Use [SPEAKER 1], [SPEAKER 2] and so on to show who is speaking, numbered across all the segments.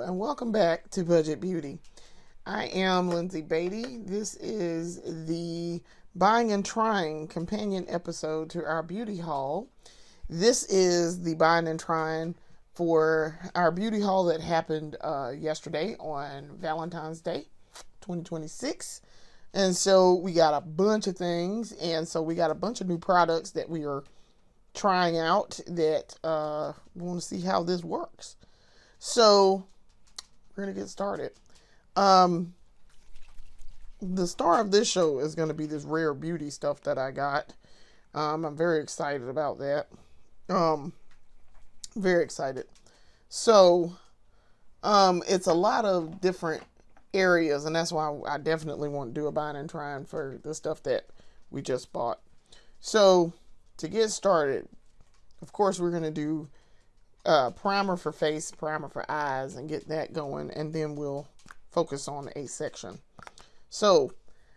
[SPEAKER 1] and welcome back to Budget Beauty. I am Lindsay Beatty. This is the Buying and Trying companion episode to our beauty haul. This is the buying and trying for our beauty haul that happened yesterday on Valentine's Day 2026. And so we got a bunch of things, and so we got a bunch of new products that we are trying out that we want to see how this works. So we're going to get started. The star of this show is going to be this rare beauty stuff that I got. I'm very excited about that. Very excited. So, it's a lot of different areas, and that's why I definitely want to do a buying and trying for the stuff that we just bought. So, to get started, of course, we're going to do primer for face, primer for eyes, and get that going, and then we'll focus on a section. So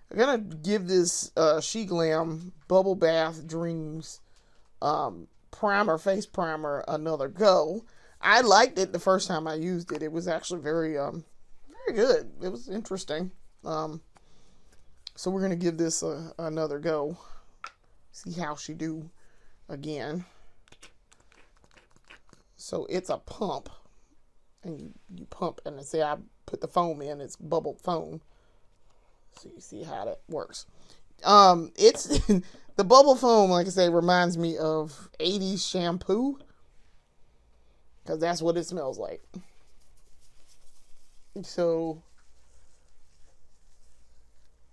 [SPEAKER 1] I'm gonna give this She Glam Bubble Bath Dreams primer, face primer, another go. I liked it the first time I used it. It was actually very good. It was interesting. So we're gonna give this another go, see how she do again. So it's a pump, and you pump, and say I put the foam in, it's bubbled foam. So you see how that works. It's the bubble foam, like I say, reminds me of 80s shampoo, because that's what it smells like. So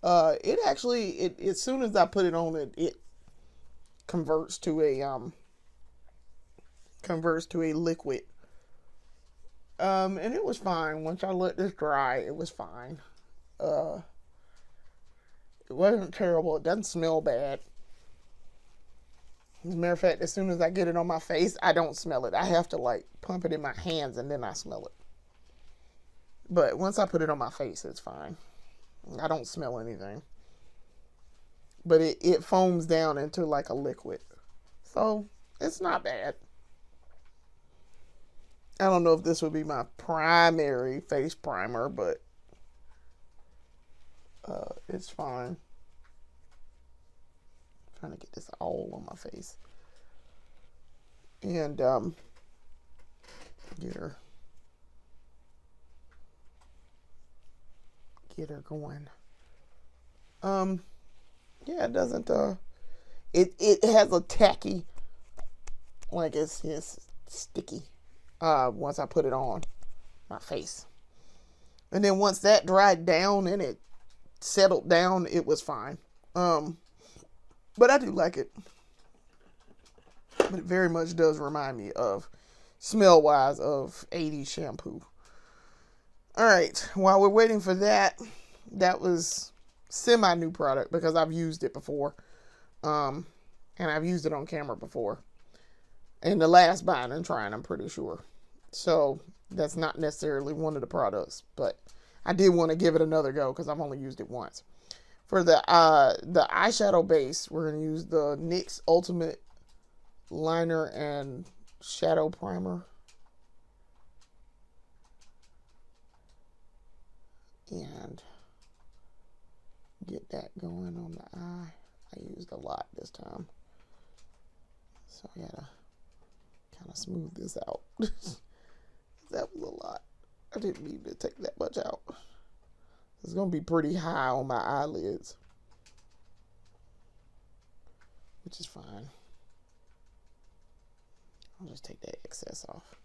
[SPEAKER 1] it actually, as soon as I put it on, it converts to a liquid. And it was fine. Once I let this dry, it was fine. It wasn't terrible. It doesn't smell bad. As a matter of fact, as soon as I get it on my face, I don't smell it. I have to pump it in my hands and then I smell it. But once I put it on my face, it's fine. I don't smell anything. But it foams down into like a liquid. So it's not bad. I don't know if this would be my primary face primer, but it's fine. I'm trying to get this all on my face. And get her going. Yeah, it doesn't it has a tacky, like it's sticky. Once I put it on my face. And then once that dried down and it settled down, it was fine. But I do like it. But it very much does remind me of, smell-wise, of 80s shampoo. Alright, while we're waiting for that, that was semi-new product because I've used it before. And I've used it on camera before. In the last buying and trying, I'm pretty sure. So that's not necessarily one of the products, but I did want to give it another go because I've only used it once. For the eyeshadow base, we're going to use the NYX Ultimate Liner and Shadow Primer. And get that going on the eye. I used a lot this time. So I gotta kind of smooth this out. That was a lot. I didn't need to take that much out. It's going to be pretty high on my eyelids, which is fine. I'll just take that excess off.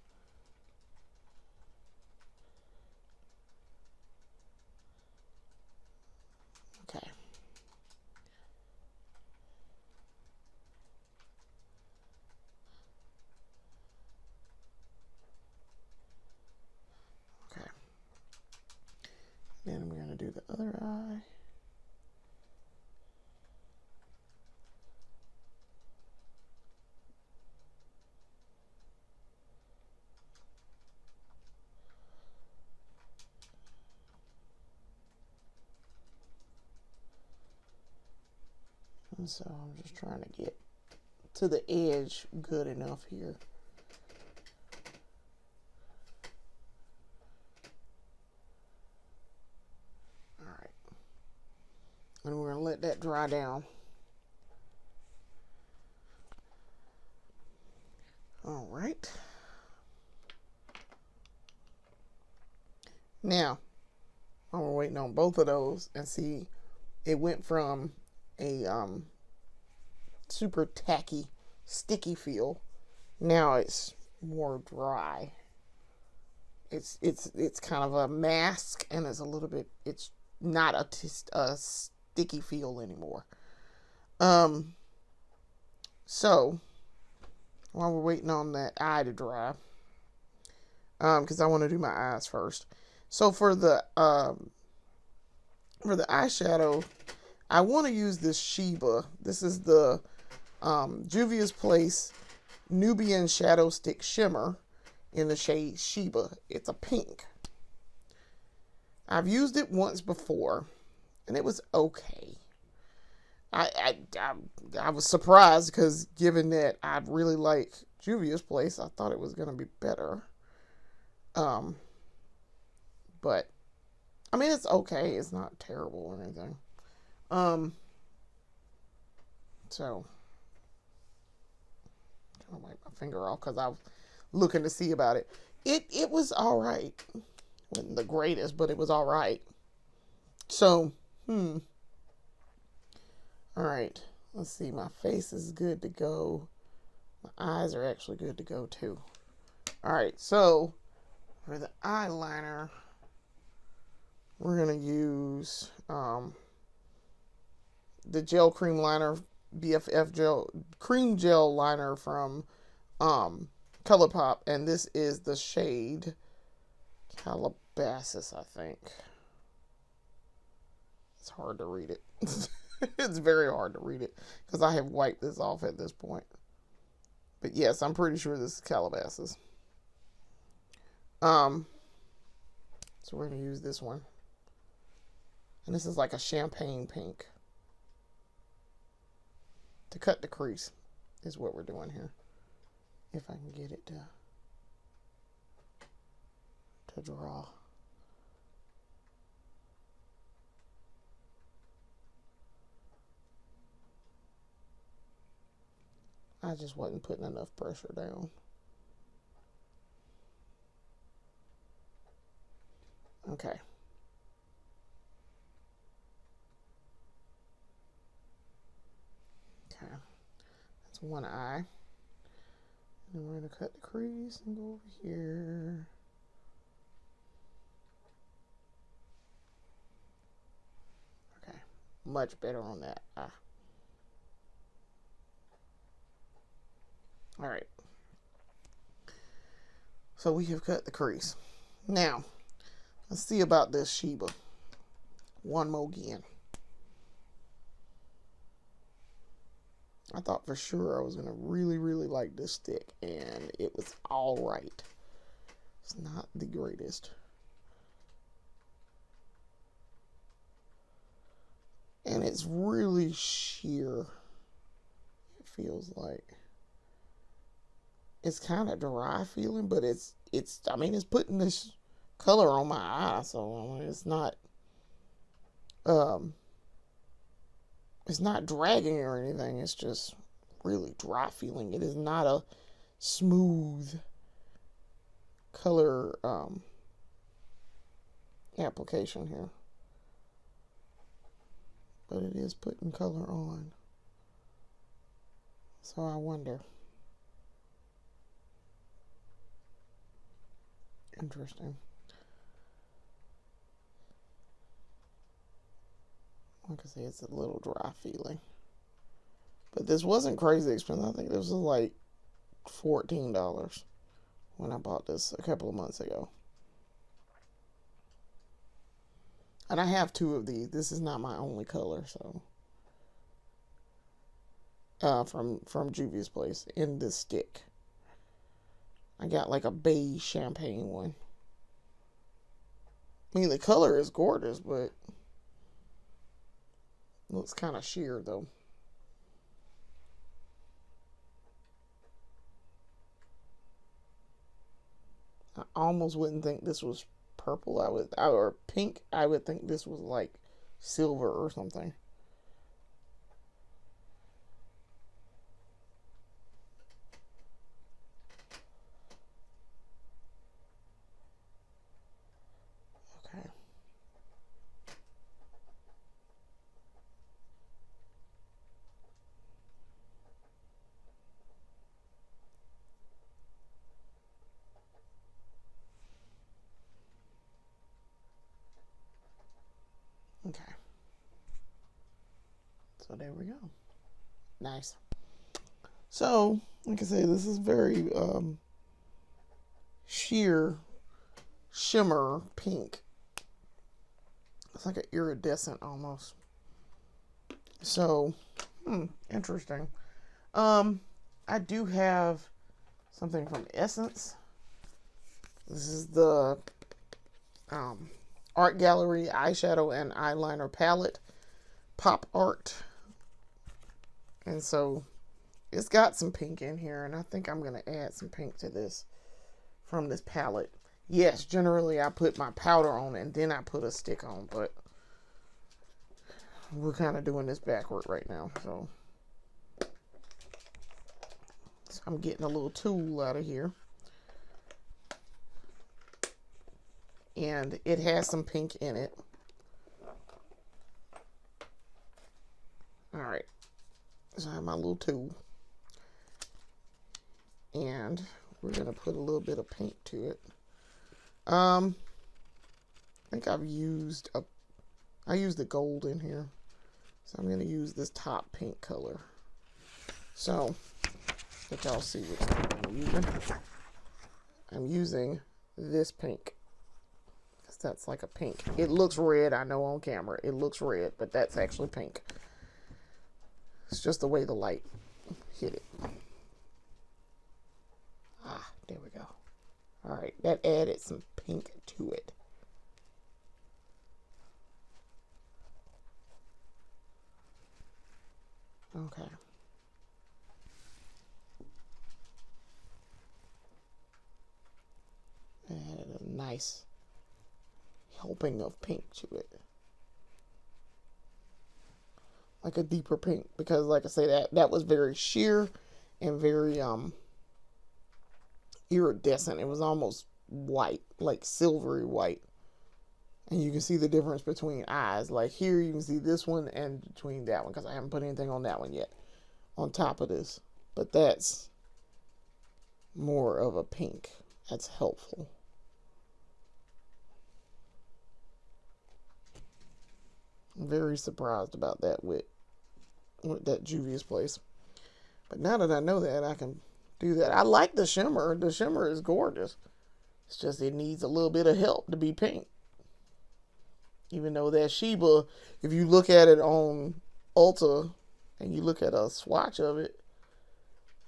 [SPEAKER 1] Okay. Then we're going to do the other eye. And so I'm just trying to get to the edge good enough here. dry down. All right. Now, we're waiting on both of those and see. It went from a super tacky, sticky feel. Now it's more dry. It's kind of a mask, and it's a little bit. It's not a sticky feel anymore. So while we're waiting on that eye to dry, because I want to do my eyes first. So for the eyeshadow, I want to use this Sheba. This is the Juvia's Place Nubian Shadow Stick Shimmer in the shade Sheba. It's a pink. I've used it once before, and it was okay. I was surprised because given that I really like Juvia's Place, I thought it was going to be better. But I mean, it's okay. It's not terrible or anything. So I'm trying to wipe my finger off because I was looking to see about it. It was all right. Wasn't the greatest, but it was all right. So, all right. Let's see. My face is good to go. My eyes are actually good to go too. All right. So for the eyeliner, we're going to use the gel cream liner, BFF gel cream gel liner from ColourPop, and this is the shade Calabasas, I think. It's hard to read it. It's very hard to read it because I have wiped this off at this point. But yes, I'm pretty sure this is Calabasas. So we're going to use this one. And this is like a champagne pink. To cut the crease is what we're doing here. If I can get it to draw. I just wasn't putting enough pressure down. Okay. Okay. That's one eye. And we're going to cut the crease and go over here. Okay. Much better on that eye. All right. So we have cut the crease. Now, let's see about this Sheba. One more again. I thought for sure I was going to really, really like this stick, and it was all right. It's not the greatest. And it's really sheer. It feels like. It's kind of dry feeling, but it's I mean, it's putting this color on my eye, so it's not dragging or anything. It's just really dry feeling. It is not a smooth color application here, but it is putting color on. So I wonder. Interesting. Like I say, it's a little dry feeling. But this wasn't crazy expensive. I think this was like $14 when I bought this a couple of months ago. And I have two of these. This is not my only color, so. From Juvia's Place in this stick. I got like a beige champagne one. I mean, the color is gorgeous, but looks kind of sheer though. I almost wouldn't think this was purple. Or pink. I would think this was like silver or something. So there we go. Nice. So, like I say, this is very sheer shimmer pink. It's like an iridescent almost. So, interesting. I do have something from Essence. This is the Art Gallery eyeshadow and eyeliner palette, Pop Art. And so it's got some pink in here, and I think I'm going to add some pink to this from this palette. Yes, generally I put my powder on and then I put a stick on, but we're kind of doing this backward right now. So I'm getting a little tool out of here. And it has some pink in it. Alright. So I have my little tool. And we're going to put a little bit of pink to it. I think I used the gold in here. So I'm going to use this top pink color. So, let y'all see what I'm using. I'm using this pink. That's like a pink. It looks red, I know on camera. It looks red, but that's actually pink. It's just the way the light hit it. Ah, there we go. Alright, that added some pink to it. Okay. Added a nice helping of pink to it, like a deeper pink, because like I say, that was very sheer and very iridescent. It was almost white, like silvery white, and you can see the difference between eyes. Like here you can see this one and between that one, because I haven't put anything on that one yet on top of this, but that's more of a pink. That's helpful. I'm very surprised about that with that Juvia's Place. But now that I know that, I can do that. I like the shimmer. The shimmer is gorgeous. It's just it needs a little bit of help to be pink. Even though that Sheba, if you look at it on Ulta and you look at a swatch of it,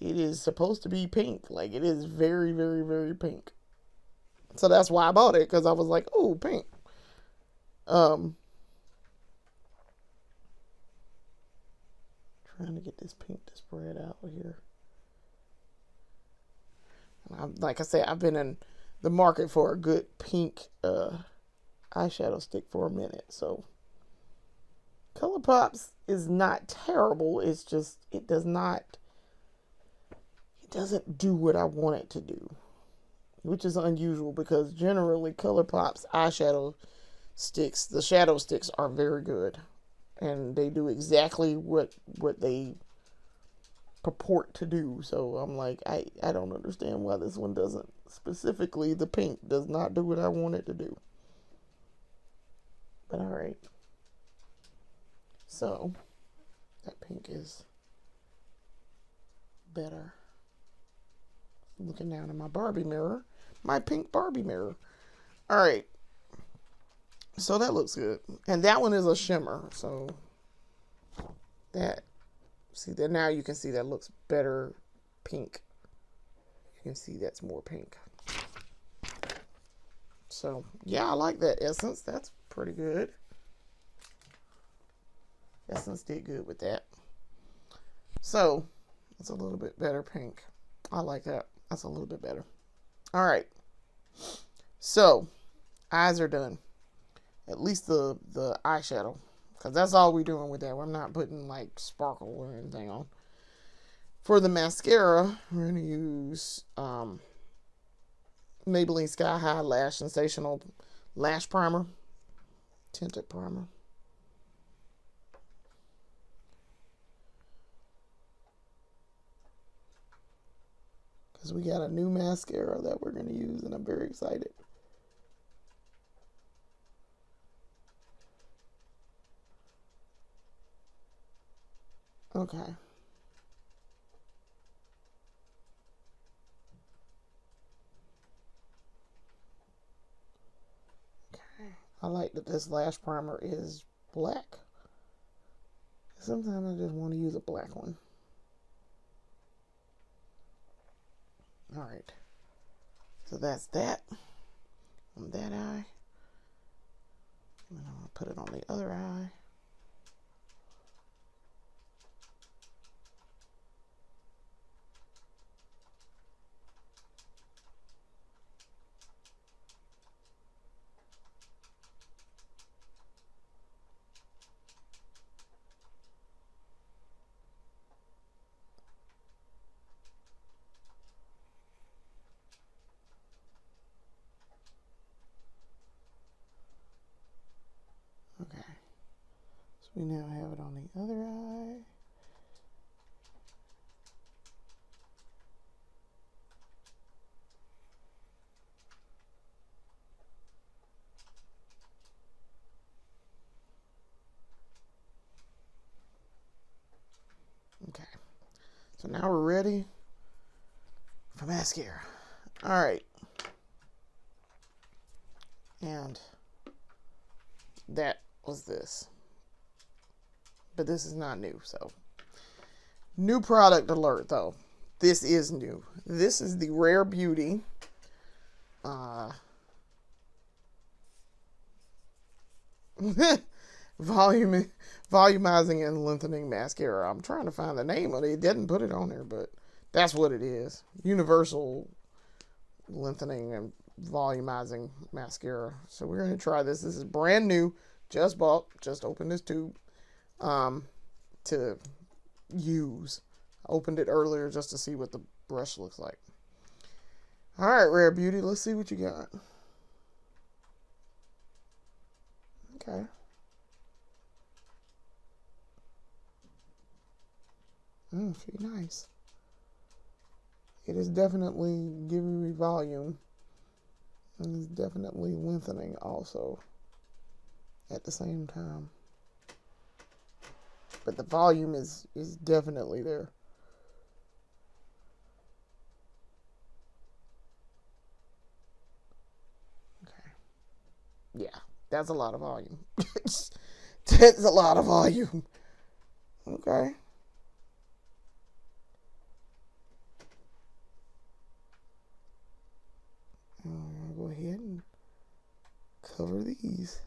[SPEAKER 1] it is supposed to be pink. Like, it is very, very, very pink. So that's why I bought it, because I was like, oh, pink. Trying to get this pink to spread out here. Like I said, I've been in the market for a good pink eyeshadow stick for a minute. So ColourPop's is not terrible. It's just it doesn't do what I want it to do, which is unusual, because generally ColourPop's eyeshadow sticks, the shadow sticks, are very good. And they do exactly what they purport to do. So I'm like, I don't understand why this one doesn't. Specifically, the pink does not do what I want it to do. But alright. So, that pink is better. Looking down in my Barbie mirror. My pink Barbie mirror. Alright. So that looks good. And that one is a shimmer. So that, see that now you can see that looks better pink. You can see that's more pink. So yeah, I like that Essence. That's pretty good. Essence did good with that. So it's a little bit better pink. I like that. That's a little bit better. All right. So eyes are done. At least the eyeshadow, because that's all we're doing with that. I'm not putting like sparkle or anything on. For the mascara, we're going to use Maybelline Sky High Lash Sensational Lash Primer, Tinted Primer. Because we got a new mascara that we're going to use, and I'm very excited. Okay. I like that this lash primer is black. Sometimes I just want to use a black one. Alright. So that's that on that eye. And I'm going to put it on the other eye. Okay. So we now have it on the other eye. Okay. So now we're ready for mascara. All right. And that was this. But this is not new, so. New product alert, though. This is new. This is the Rare Beauty volumizing and lengthening mascara. I'm trying to find the name of it. It didn't put it on there, but that's what it is. Universal lengthening and volumizing mascara. So we're going to try this. This is brand new. Just bought. Just opened this tube to use. I opened it earlier just to see what the brush looks like. All right, Rare Beauty. Let's see what you got. Okay. Feel nice. It is definitely giving me volume. And it's definitely lengthening also at the same time. But the volume is definitely there. Okay. Yeah, that's a lot of volume. That's a lot of volume. Okay. I'm going to go ahead and cover these.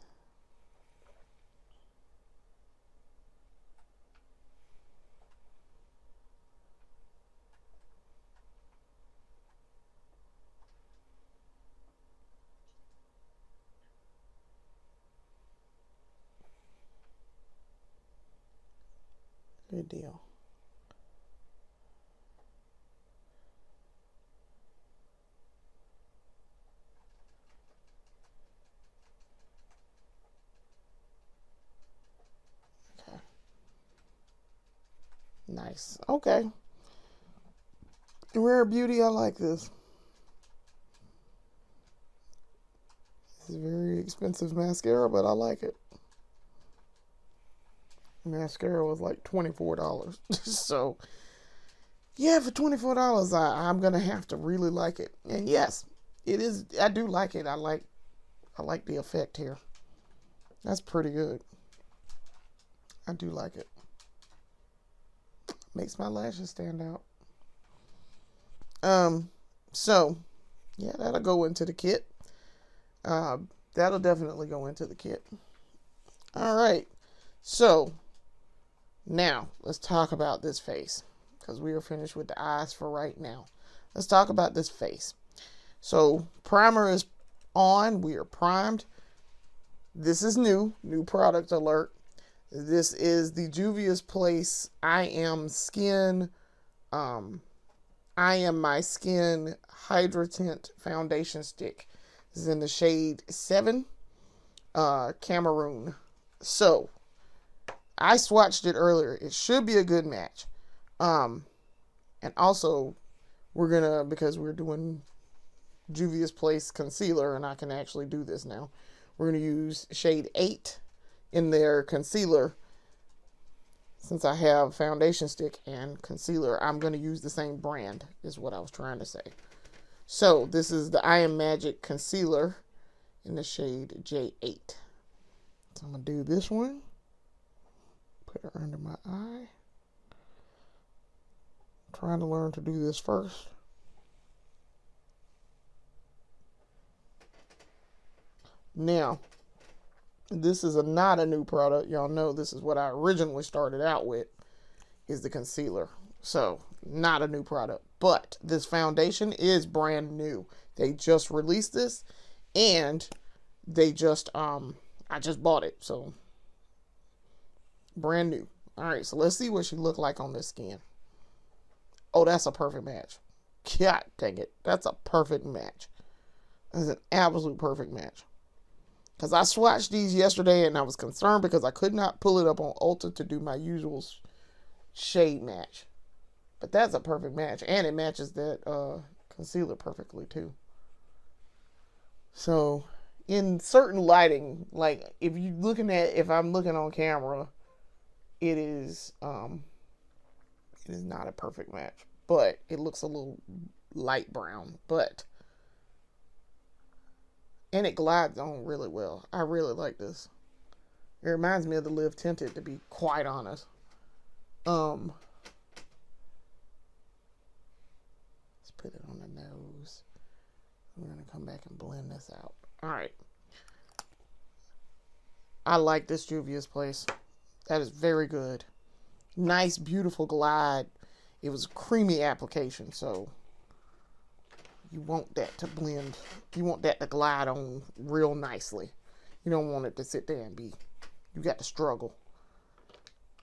[SPEAKER 1] Good deal. Okay. Nice. Okay. Rare Beauty, I like this. This is very expensive mascara, but I like it. Mascara was like $24. So, yeah, for $24, I'm going to have to really like it. And yes, it is. I do like it. I like the effect here. That's pretty good. I do like it. Makes my lashes stand out. So, yeah, that'll go into the kit. That'll definitely go into the kit. All right. So, now, let's talk about this face. Because we are finished with the eyes for right now. Let's talk about this face. So, primer is on. We are primed. This is new. New product alert. This is the Juvia's Place I Am My Skin Hydra-Tint Foundation Stick. This is in the shade 7, Cameroon. So, I swatched it earlier. It should be a good match. And also, we're gonna, because we're doing Juvia's Place concealer, and I can actually do this now. We're gonna use shade 8 in their concealer since I have foundation stick and concealer, I'm going to use the same brand, is what I was trying to say. So this is the I Am Magic Concealer in the shade J8. So I'm going to do this one. Put it under my eye. I'm trying to learn to do this first. Now, this is not a new product. Y'all know this is what I originally started out with, is the concealer. So, not a new product. But this foundation is brand new. They just released this, and they just, I just bought it. So, brand new. All right, so let's see what she look like on this skin. Oh, that's a perfect match. God dang it. That's a perfect match. That's an absolute perfect match. Because I swatched these yesterday and I was concerned because I could not pull it up on Ulta to do my usual shade match. But that's a perfect match. And it matches that concealer perfectly too. So, in certain lighting, like if I'm looking on camera, it is not a perfect match. But it looks a little light brown. And it glides on really well. I really like this. It reminds me of the Live Tinted, to be quite honest. Let's put it on the nose. I'm going to come back and blend this out. Alright. I like this Juvia's Place. That is very good. Nice, beautiful glide. It was a creamy application, so you want that to blend. You want that to glide on real nicely. You don't want it to sit there and be, you got to struggle.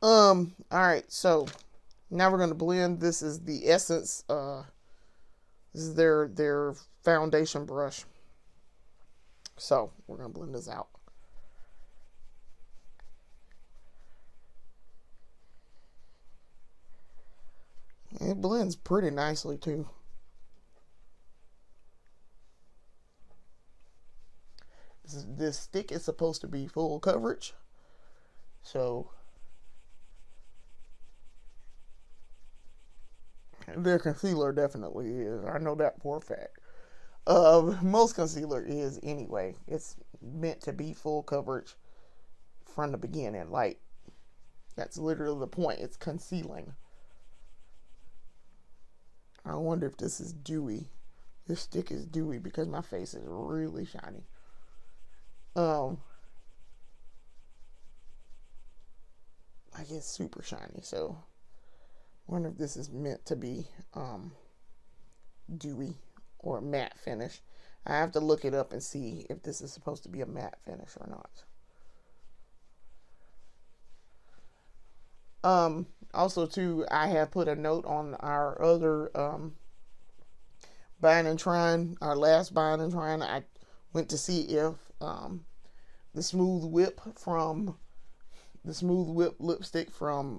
[SPEAKER 1] Alright, so now we're going to blend. This is the Essence, this is their foundation brush. So, we're going to blend this out. It blends pretty nicely too. This stick is supposed to be full coverage. So, their concealer definitely is. I know that for a fact. Most concealer is anyway. It's meant to be full coverage from the beginning. Like, that's literally the point. It's concealing. I wonder if this is dewy. This stick is dewy because my face is really shiny. Like it's super shiny, so I wonder if this is meant to be dewy or a matte finish. I have to look it up and see if this is supposed to be a matte finish or not. Also too, I have put a note on our other buying and trying, our last buying and trying. I went to see if the Smooth Whip lipstick from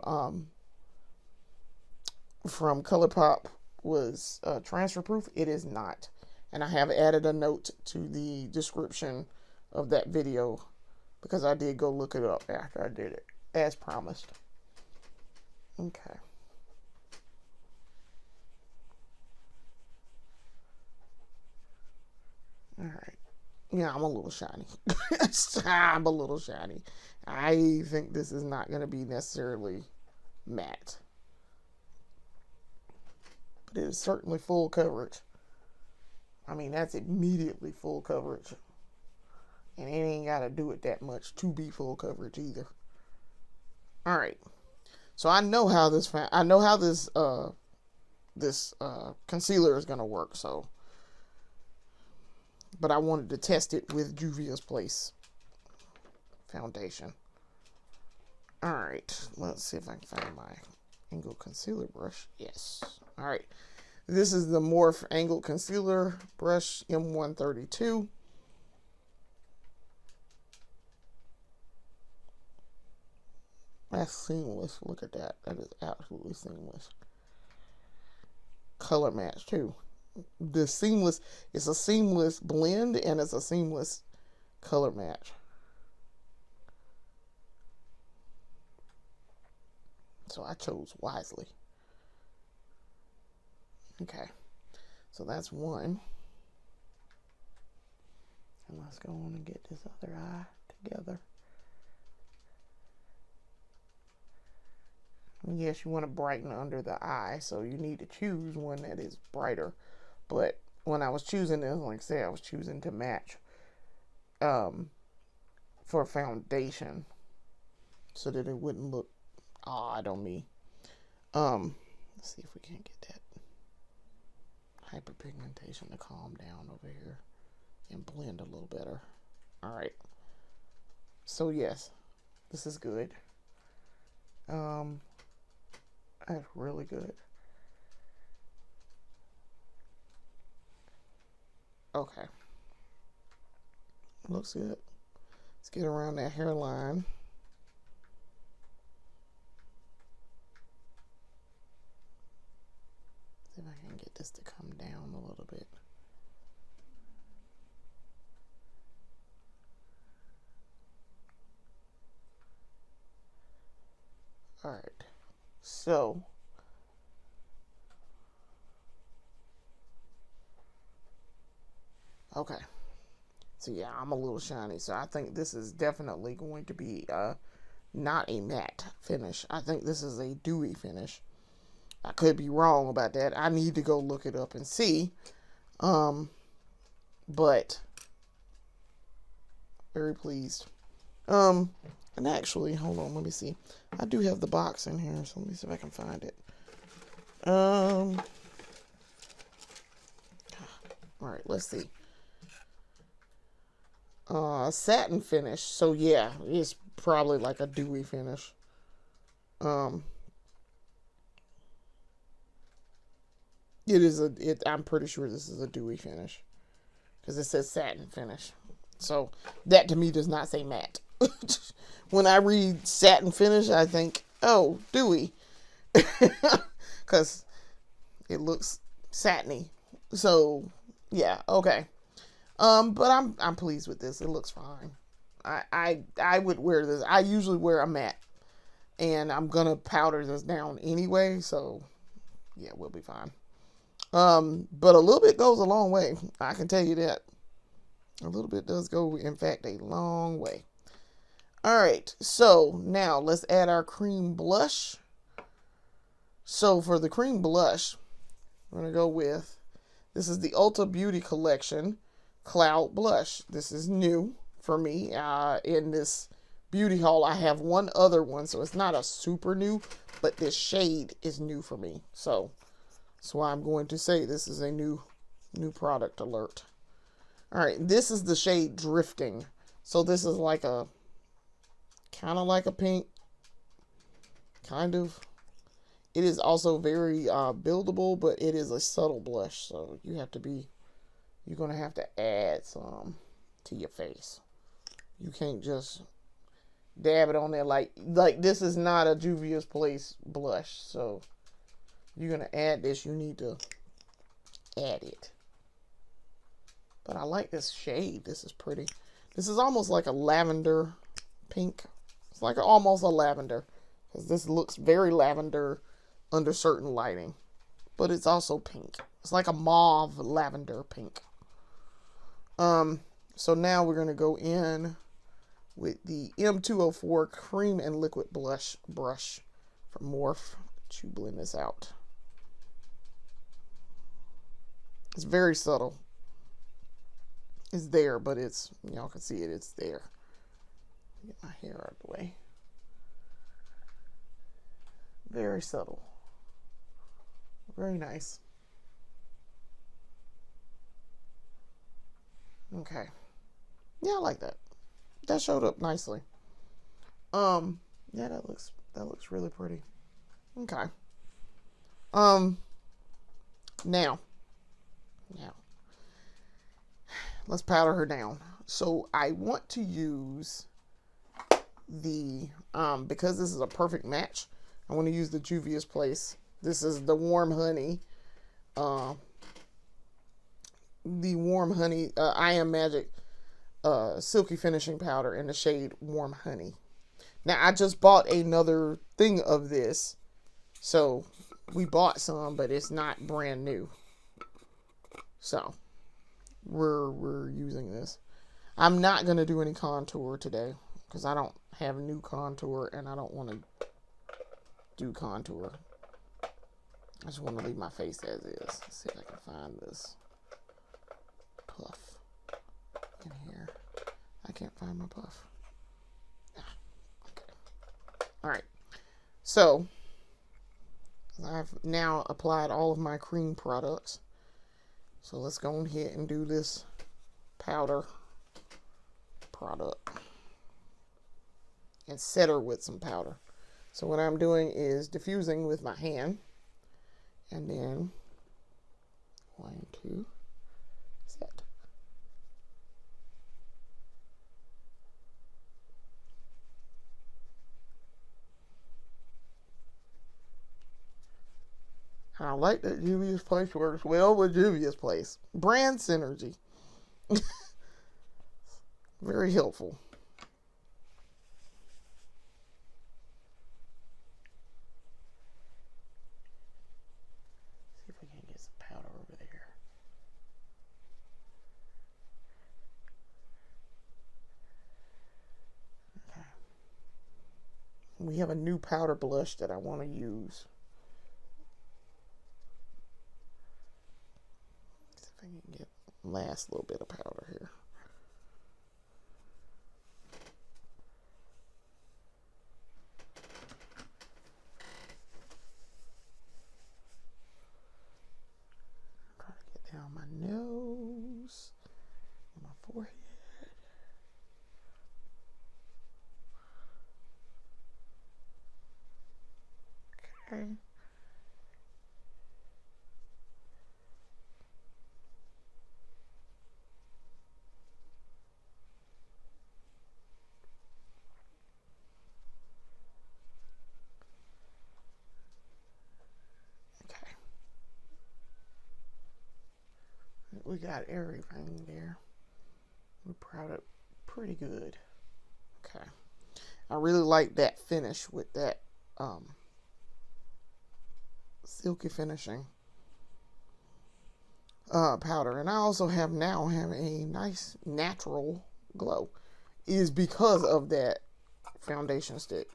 [SPEAKER 1] ColourPop was transfer proof. It is not, and I have added a note to the description of that video because I did go look it up after I did it, as promised. Okay. All right. Yeah, I'm a little shiny. I'm a little shiny. I think this is not going to be necessarily matte. But it is certainly full coverage. I mean, that's immediately full coverage. And it ain't got to do it that much to be full coverage either. All right. So I know how this concealer is going to work, so. But I wanted to test it with Juvia's Place foundation. Alright, let's see if I can find my angled concealer brush. Yes. Alright, this is the Morphe angled concealer brush M132. That's seamless. Look at that. That is absolutely seamless. Color match too. The seamless, it's a seamless blend and it's a seamless color match. So I chose wisely. Okay. So that's one. And let's go on and get this other eye together. And yes, you want to brighten under the eye, so you need to choose one that is brighter. But when I was choosing this, like I said, I was choosing to match for foundation so that it wouldn't look odd on me. Let's see if we can get that hyperpigmentation to calm down over here and blend a little better. All right. So yes, this is good. That's really good. Okay. Looks good. Let's get around that hairline. See if I can get this to come down a little bit. All right. So, okay. So yeah, I'm a little shiny. So I think this is definitely going to be not a matte finish. I think this is a dewy finish. I could be wrong about that. I need to go look it up and see. But very pleased. And actually, hold on, let me see. I do have the box in here, so let me see if I can find it. All right, let's see. Satin finish. So yeah, it's probably like a dewy finish. I'm pretty sure this is a dewy finish because it says satin finish. So that to me does not say matte. When I read satin finish, I think, oh, dewy, because it looks satiny. So yeah, okay. But I'm pleased with this. It looks fine. I would wear this. I usually wear a matte, and I'm gonna powder this down anyway. So yeah, we'll be fine. But a little bit goes a long way. I can tell you that. A little bit does go, in fact, a long way. All right, so now let's add our cream blush. So for the cream blush, we're going to go with, this is the Ulta Beauty Collection Cloud Blush. This is new for me. In this beauty haul, I have one other one, so it's not a super new, but this shade is new for me. So that's why I'm going to say this is a new product alert. All right, this is the shade Drifting. So this is like a, kind of like a pink, kind of. It is also very buildable, but it is a subtle blush. So you're going to have to add some to your face. You can't just dab it on there like this is not a Juvia's Place blush. So you're going to add this, you need to add it. But I like this shade. This is pretty. This is almost like a lavender pink. It's like almost a lavender, because this looks very lavender under certain lighting. But it's also pink. It's like a mauve lavender pink. So now we're going to go in with the M204 Cream and Liquid Blush brush from Morphe to blend this out. It's very subtle. It's there, but it's, y'all can see it, it's there. Get my hair out of the way. Very subtle. Very nice. Okay. Yeah, I like that. That showed up nicely. Yeah, that looks really pretty. Okay. Now let's powder her down. So I want to use the, because this is a perfect match, I want to use the Juvia's Place. This is the Warm Honey. The Warm Honey, I Am Magic Silky Finishing Powder in the shade Warm Honey. Now, I just bought another thing of this. So, we bought some, but it's not brand new. So, we're using this. I'm not going to do any contour today because I don't have new contour and I don't want to do contour. I just want to leave my face as is. Let's see if I can find this puff in here. I can't find my puff. Okay. Alright. So, I've now applied all of my cream products. So let's go ahead and do this powder product and set her with some powder. So what I'm doing is diffusing with my hand, and then 1, 2, set. I like that Juvia's Place works well with Juvia's Place. Brand synergy. Very helpful. See if we can get some powder over there. Okay. We have a new powder blush that I want to use. See if I can get last little bit of powder here. Down my nose, my forehead. Okay. We got everything there. We brought it pretty good. Okay. I really like that finish with that silky finishing powder. And I also have a nice natural glow. It is because of that foundation stick.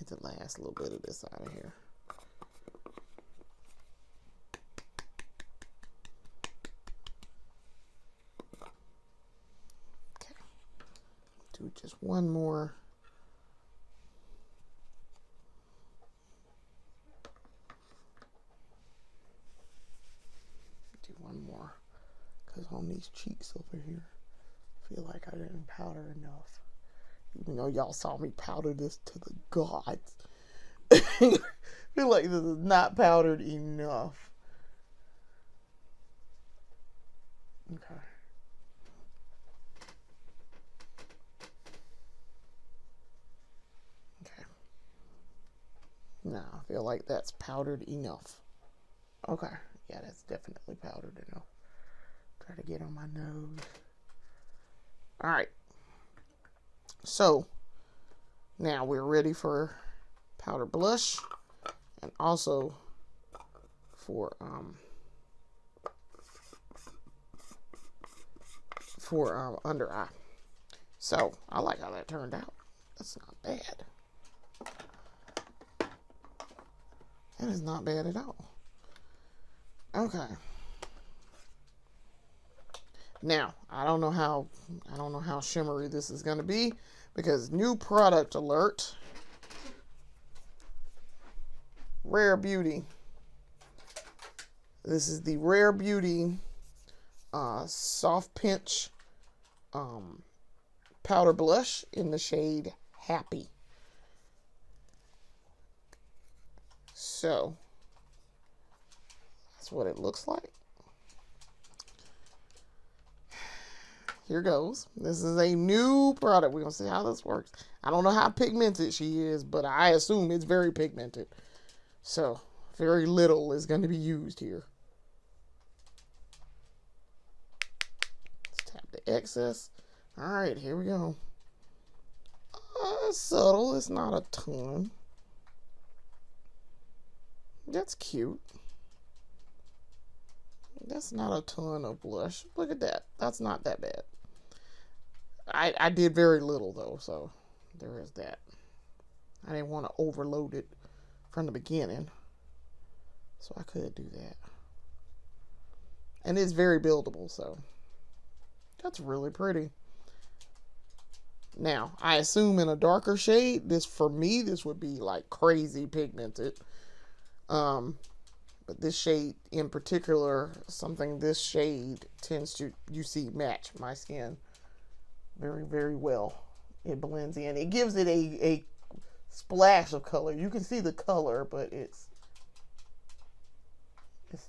[SPEAKER 1] The last little bit of this out of here. Okay. Do just one more. Do one more. Because on these cheeks over here, I feel like I didn't powder enough. Even though y'all saw me powder this to the gods. I feel like this is not powdered enough. Okay. Okay. Now I feel like that's powdered enough. Okay. Yeah, that's definitely powdered enough. Try to get on my nose. Alright. So, now we're ready for powder blush and also for under eye. So, I like how that turned out. That's not bad. That is not bad at all. Okay. Now, I don't know how shimmery this is going to be because new product alert. Rare Beauty. This is the Rare Beauty Soft Pinch powder blush in the shade Happy. So, that's what it looks like. Here goes. This is a new product. We're going to see how this works. I don't know how pigmented she is, but I assume it's very pigmented. So, very little is going to be used here. the excess. All right, here we go. It's subtle. It's not a ton. That's cute. That's not a ton of blush. Look at that. That's not that bad. I did very little though, so there is that. I didn't want to overload it from the beginning, so I could do that. And it's very buildable, so that's really pretty. Now, I assume in a darker shade, this for me, this would be like crazy pigmented. But this shade in particular, something this shade tends to, you see, match my skin very, very well. It blends in. It gives it a splash of color. You can see the color, but it's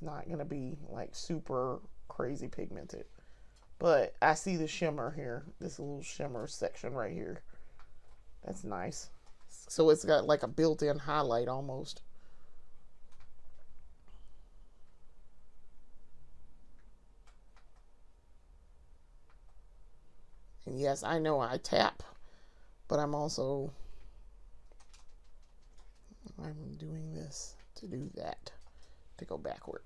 [SPEAKER 1] not going to be like super crazy pigmented. But I see the shimmer here. This little shimmer section right here. That's nice. So it's got like a built-in highlight almost. And yes, I know I tap, but I'm doing this to do that, to go backward.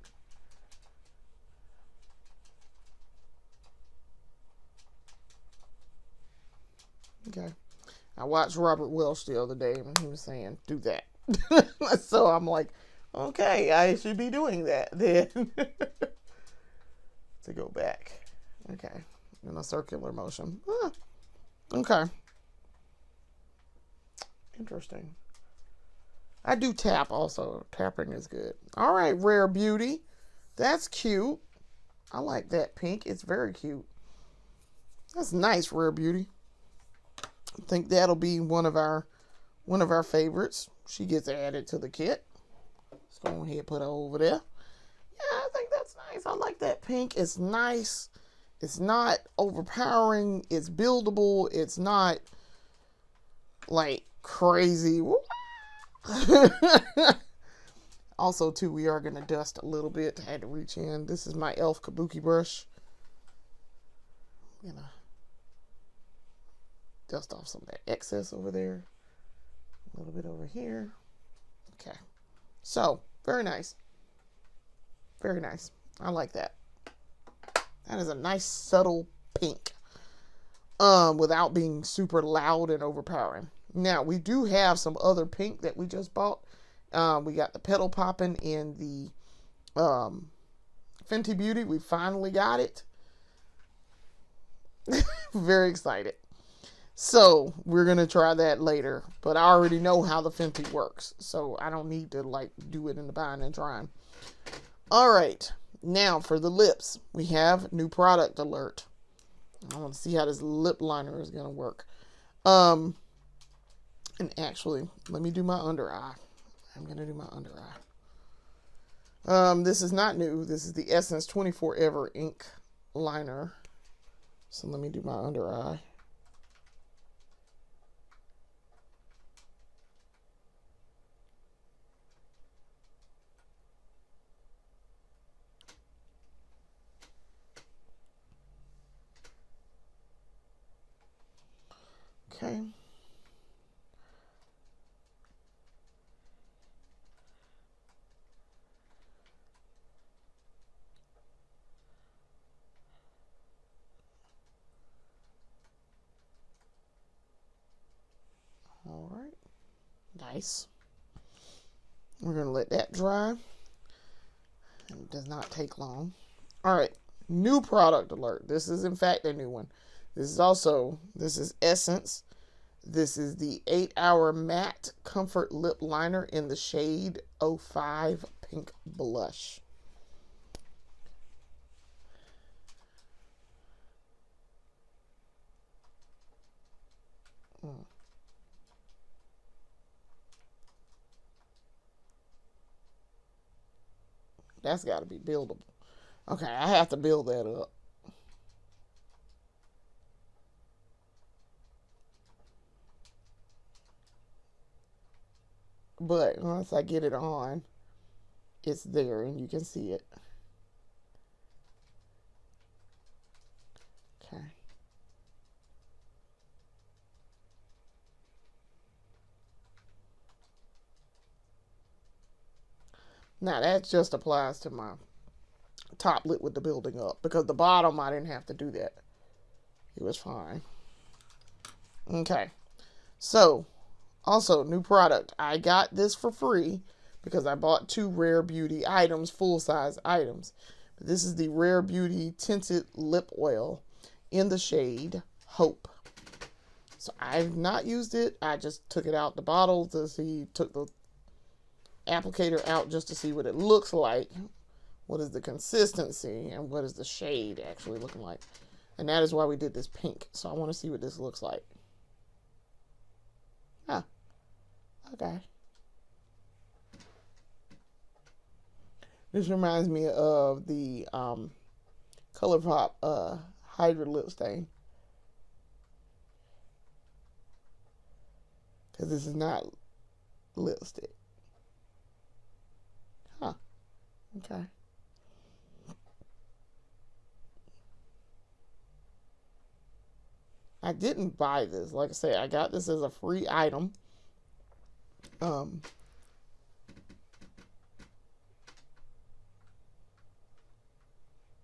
[SPEAKER 1] Okay. I watched Robert Welch the other day and he was saying, do that. So I'm like, okay, I should be doing that then. To go back. Okay. In a circular motion. Okay. Interesting. I do tap also. Tapping is good. All right, Rare Beauty. That's cute. I like that pink. It's very cute. That's nice, Rare Beauty. I think that'll be one of our favorites. She gets added to the kit. Let's go ahead and put her over there. Yeah, I think that's nice. I like that pink. It's nice. It's not overpowering. It's buildable. It's not like crazy. Also, too, we are going to dust a little bit. I had to reach in. This is my e.l.f. Kabuki brush. I'm going to dust off some of that excess over there. A little bit over here. Okay. So, very nice. Very nice. I like that. That is a nice subtle pink. Without being super loud and overpowering. Now, we do have some other pink that we just bought. We got the Petal Poppin' in the Fenty Beauty. We finally got it. Very excited. So, we're going to try that later. But I already know how the Fenty works. So, I don't need to like do it in the bind and trying. Alright. Now, for the lips. We have new product alert. I want to see how this lip liner is going to work. And actually, let me do my under eye. I'm going to do my under eye. This is not new. This is the Essence 24 Ever Ink Liner. So let me do my under eye. Okay. All right. Nice. We're going to let that dry. It does not take long. All right. New product alert. This is, in fact, a new one. This is Essence. This is the 8-Hour Matte Comfort Lip Liner in the shade 05 Pink Blush. That's got to be buildable. Okay, I have to build that up. But once I get it on, it's there and you can see it. Okay. Now that just applies to my top lip with the building up, because the bottom I didn't have to do that. It was fine. Okay. So, also, new product. I got this for free because I bought 2 Rare Beauty items, full-size items. This is the Rare Beauty Tinted Lip Oil in the shade Hope. So I've not used it. I just took it out the bottle to see, took the applicator out just to see what it looks like. What is the consistency and what is the shade actually looking like. And that is why we did this pink. So I want to see what this looks like. Huh. Okay. This reminds me of the ColourPop Hydra lip stain. Because this is not lipstick. Huh. Okay. I didn't buy this. Like I say, I got this as a free item.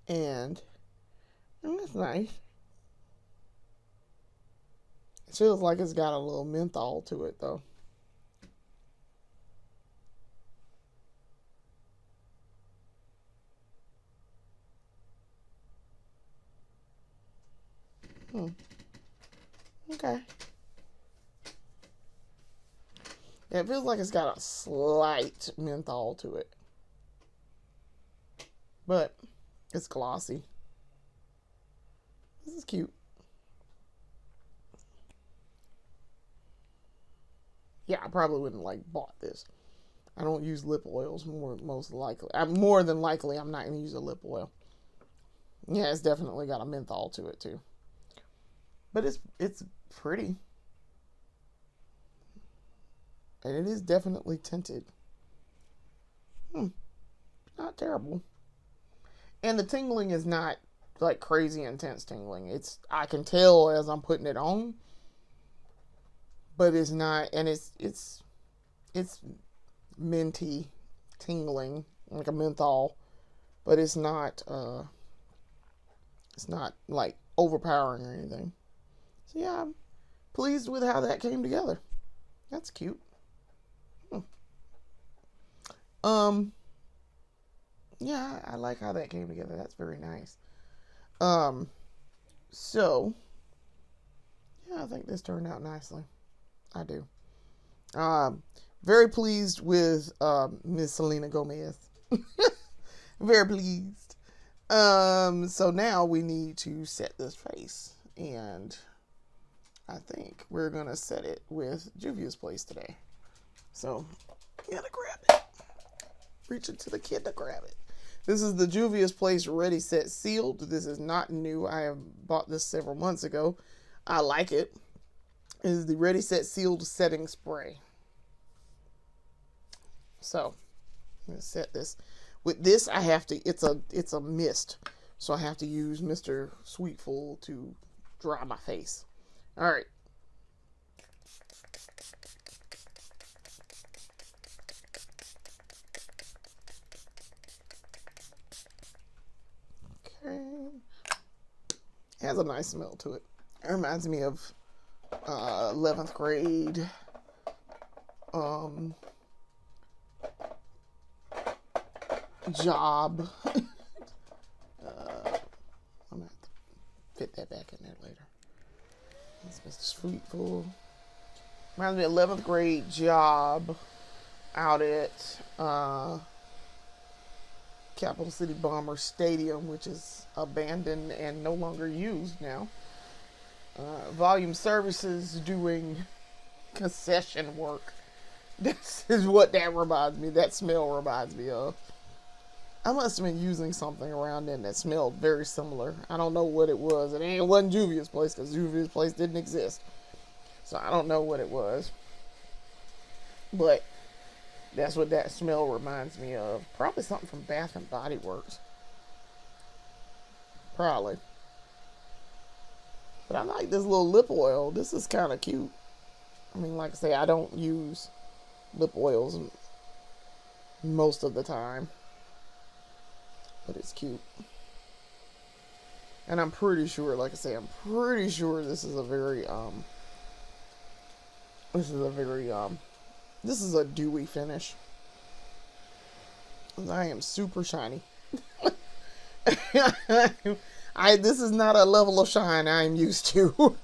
[SPEAKER 1] And that's nice. It feels like it's got a little menthol to it, though. Okay. Yeah, it feels like it's got a slight menthol to it. But it's glossy. This is cute. Yeah, I probably wouldn't like bought this. I don't use lip oils most likely. More than likely, I'm not going to use a lip oil. Yeah, it's definitely got a menthol to it too. But it's pretty. And it is definitely tinted. Not terrible. And the tingling is not like crazy intense tingling. I can tell as I'm putting it on. But it's not, and it's minty tingling, like a menthol, but it's not like overpowering or anything. So yeah, I'm pleased with how that came together. That's cute. Yeah, I like how that came together. That's very nice. So yeah, I think this turned out nicely. I do. Very pleased with Miss Selena Gomez. Very pleased. So now we need to set this face, and I think we're gonna set it with Juvia's Place today. So you gotta grab it. Reach it to the kid to grab it. This is the Juvia's Place Ready Set Sealed. This is not new. I have bought this several months ago. I like it. It is the Ready Set Sealed setting spray. So I'm gonna set this. With this, I have to. It's a mist, so I have to use Mr. Sweetful to dry my face. All right. Okay. It has a nice smell to it. It reminds me of 11th grade. Job. I'm gonna have to fit that back in there later. It's Mr. Sweetful. Reminds me of 11th grade job out at Capital City Bomber Stadium, which is abandoned and no longer used now. Volume Services doing concession work. This is what that reminds me. That smell reminds me of. I must have been using something around then that smelled very similar. I don't know what it was. It wasn't Juvia's Place, because Juvia's Place didn't exist. So I don't know what it was. But that's what that smell reminds me of. Probably something from Bath and Body Works. Probably. But I like this little lip oil. This is kind of cute. I mean, like I say, I don't use lip oils most of the time. But it's cute. And I'm pretty sure, like I say, I'm pretty sure this is a very, this is a dewy finish. I am super shiny. This is not a level of shine I'm used to.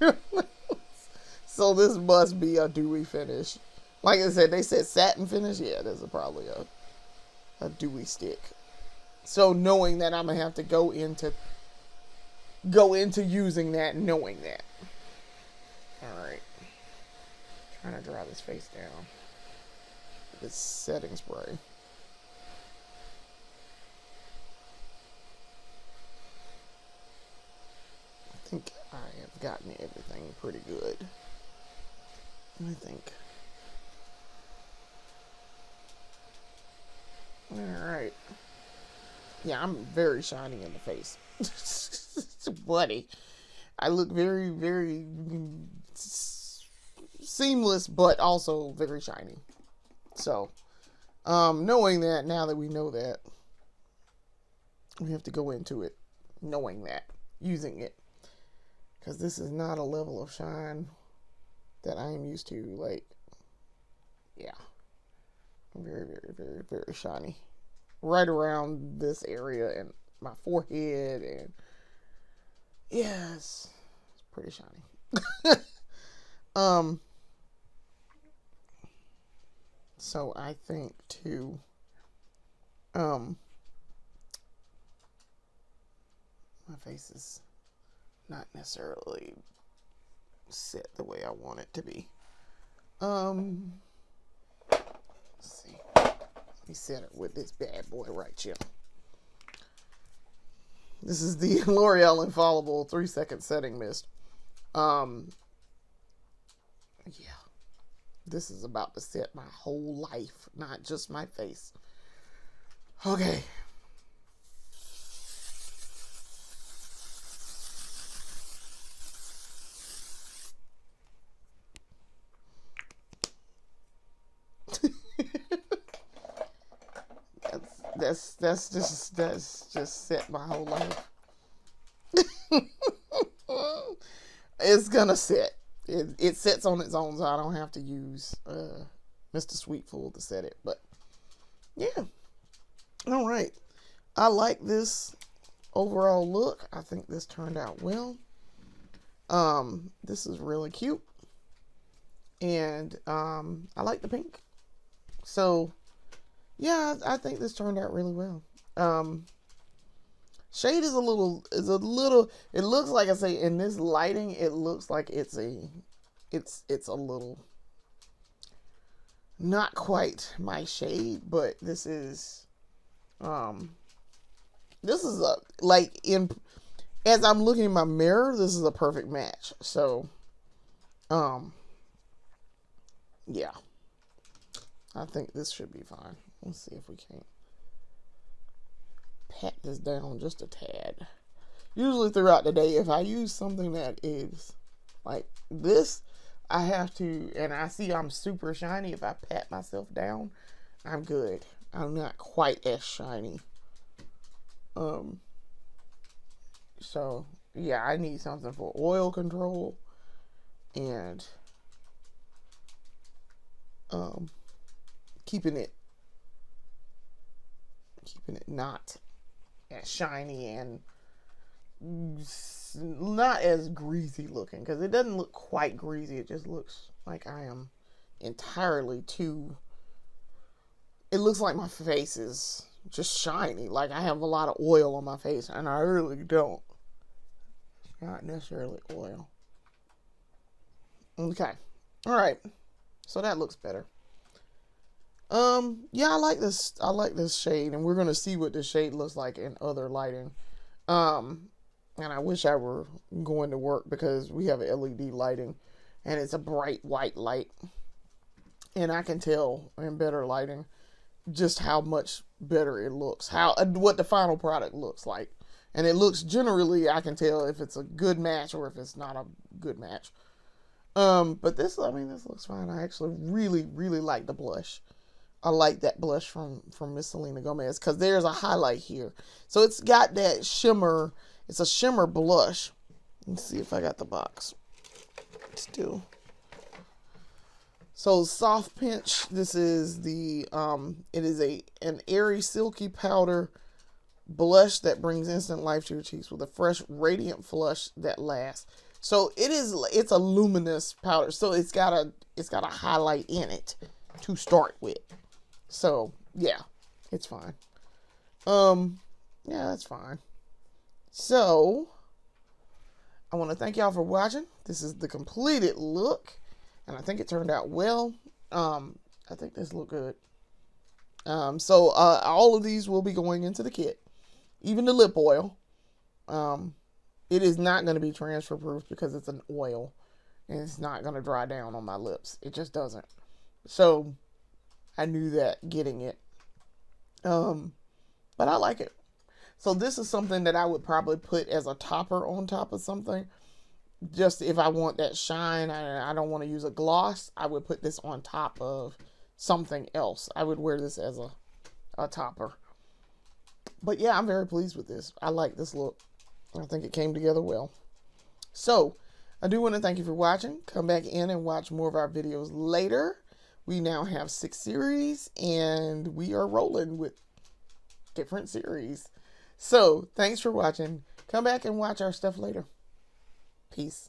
[SPEAKER 1] So this must be a dewy finish. Like I said, they said satin finish. Yeah, this is probably a dewy stick. So knowing that I'm gonna have to go into using that, knowing that. Alright. Trying to dry this face down. This setting spray. I think I have gotten everything pretty good. I think. Alright. Yeah, I'm very shiny in the face. Buddy. I look very, very seamless, but also very shiny. So, knowing that, now that we know that, we have to go into it knowing that, using it. Because this is not a level of shine that I am used to. Like, yeah. Very, very, very, very shiny. Right around this area and my forehead, and yeah, it's pretty shiny. So I think too, my face is not necessarily set the way I want it to be. Let's see. Let me set it with this bad boy right here. This is the L'Oreal Infallible 3-second setting mist. Yeah. This is about to set my whole life, not just my face. Okay. That's just set my whole life. It's gonna set. It sets on its own, so I don't have to use Mr. Sweetfool to set it. But yeah, all right. I like this overall look. I think this turned out well. This is really cute, and I like the pink. So yeah, I think this turned out really well. Shade is a little, it looks like, I say, in this lighting, it looks like it's a little, not quite my shade, but this is a, like, as I'm looking in my mirror, this is a perfect match. So, yeah, I think this should be fine. Let's see if we can't pat this down just a tad. Usually throughout the day, if I use something that is like this, I have to, and I see I'm super shiny. If I pat myself down, I'm good. I'm not quite as shiny. So yeah, I need something for oil control and keeping it not as shiny and not as greasy looking, because it doesn't look quite greasy. It just looks like I am entirely too, it looks like my face is just shiny, like I have a lot of oil on my face, and I really don't. It's not necessarily oil. Okay, all right, so that looks better. Yeah, I like this shade, and we're gonna see what this shade looks like in other lighting. And I wish I were going to work, because we have LED lighting, and it's a bright white light, and I can tell in better lighting just how much better it looks, what the final product looks like. And it looks, generally, I can tell if it's a good match or if it's not a good match. But this, I mean, this looks fine. I actually really, really like the blush. I like that blush from Miss Selena Gomez because there's a highlight here. So it's got that shimmer. It's a shimmer blush. Let's see if I got the box still. So soft pinch. This is the it is an airy silky powder blush that brings instant life to your cheeks with a fresh radiant flush that lasts. So it's a luminous powder. So it's got a highlight in it to start with. So yeah, it's fine. Yeah, that's fine. So I want to thank y'all for watching. This is the completed look, and I think it turned out well. I think this looked good. So all of these will be going into the kit, even the lip oil. It is not going to be transfer proof because it's an oil, and it's not going to dry down on my lips. It just doesn't. So I knew that getting it. But I like it. So this is something that I would probably put as a topper on top of something. Just if I want that shine and I don't want to use a gloss, I would put this on top of something else. I would wear this as a topper. But yeah, I'm very pleased with this. I like this look. I think it came together well. So I do want to thank you for watching. Come back in and watch more of our videos later. We now have 6 series and we are rolling with different series. So thanks for watching. Come back and watch our stuff later. Peace.